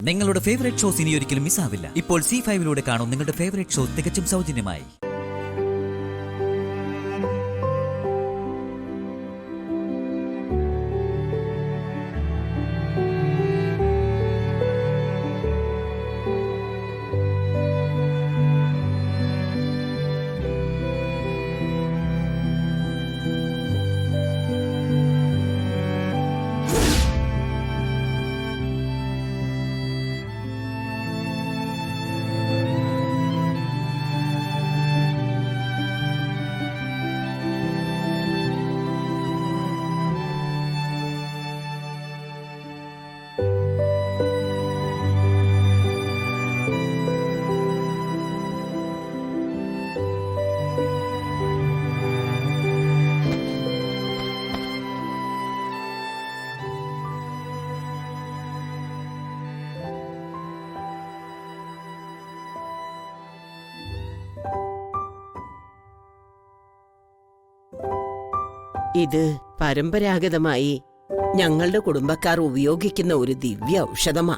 നിങ്ങളുടെ favourite shows ഇനി ഒരിക്കലും മിസ്സാവില്ല. ഇപ്പോൾ C5 കാണും നിങ്ങളുടെ ഫേവറേറ്റ് ഷോ തികച്ചും സൗജന്യമായി. ഇത് പരമ്പരാഗതമായി ഞങ്ങളുടെ കുടുംബക്കാർ ഉപയോഗിക്കുന്ന ഒരു ദിവ്യ ഔഷധമാ.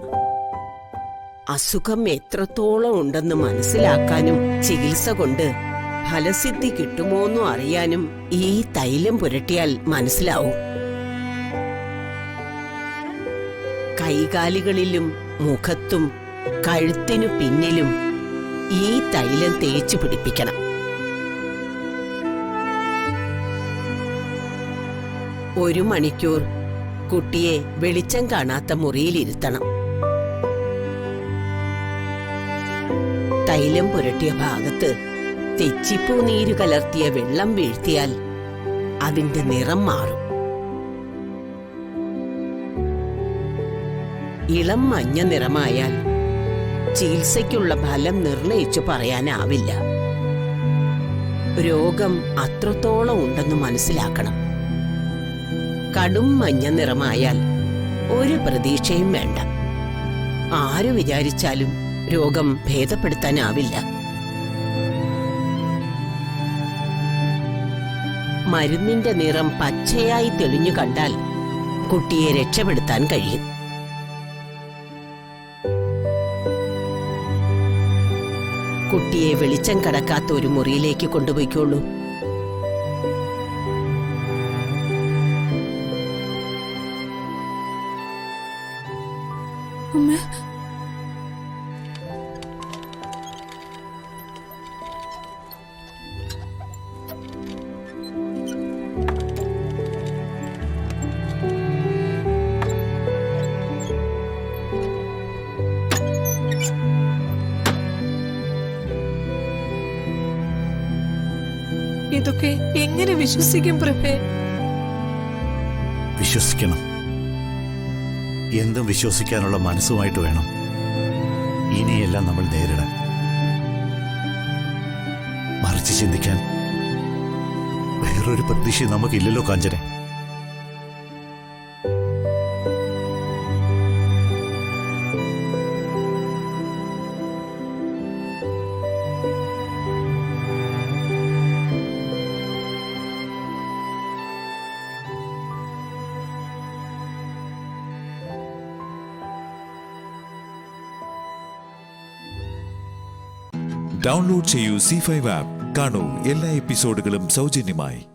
അസുഖം എത്രത്തോളം ഉണ്ടെന്ന് മനസ്സിലാക്കാനും ചികിത്സ കൊണ്ട് ഫലസിദ്ധി കിട്ടുമോന്നും അറിയാനും ഈ തൈലം പുരട്ടിയാൽ മനസ്സിലാവും. കൈകാലുകളിലും മുഖത്തും കഴുത്തിനു പിന്നിലും ഈ തൈലം തേച്ചു പിടിപ്പിക്കണം. ഒരു മണിക്കൂർ കുട്ടിയെ വെളിച്ചം കാണാത്ത മുറിയിലിരുത്തണം. തൈലം പുരട്ടിയ ഭാഗത്ത് തെച്ചിപ്പൂ നീര് കലർത്തിയ വെള്ളം വീഴ്ത്തിയാൽ അതിന്റെ നിറം മാറും. ഇളം മഞ്ഞ നിറമായാൽ ചികിത്സയ്ക്കുള്ള ഫലം നിർണയിച്ചു പറയാനാവില്ല. രോഗം അത്രത്തോളം ഉണ്ടെന്ന് മനസ്സിലാക്കണം. കടും മഞ്ഞ നിറമായാൽ ഒരു പ്രതീക്ഷയും വേണ്ട. ആര് വിചാരിച്ചാലും രോഗം ഭേദപ്പെടുത്താനാവില്ല. മരുന്നിന്റെ നിറം പച്ചയായി തെളിഞ്ഞു കണ്ടാൽ കുട്ടിയെ രക്ഷപ്പെടുത്താൻ കഴിയും. കുട്ടിയെ വെളിച്ചം കടക്കാത്ത ഒരു മുറിയിലേക്ക് കൊണ്ടുപോയിക്കോളൂ. ഇതൊക്കെ എങ്ങനെ വിശ്വസിക്കും പ്രഭേ? വിശ്വസിക്കണം. എന്തും വിശ്വസിക്കാനുള്ള മനസ്സുമായിട്ട് വേണം ഇനിയെല്ലാം നമ്മൾ നേരിടാൻ. മറിച്ച് ചിന്തിക്കാൻ വേറൊരു പ്രതീക്ഷ നമുക്കില്ലല്ലോ കാഞ്ചനെ. ഡൗൺലോഡ് ചെയ്യൂ C5 ആപ്പ്. കാണൂ എല്ലാ എപ്പിസോഡുകളും സൗജന്യമായി.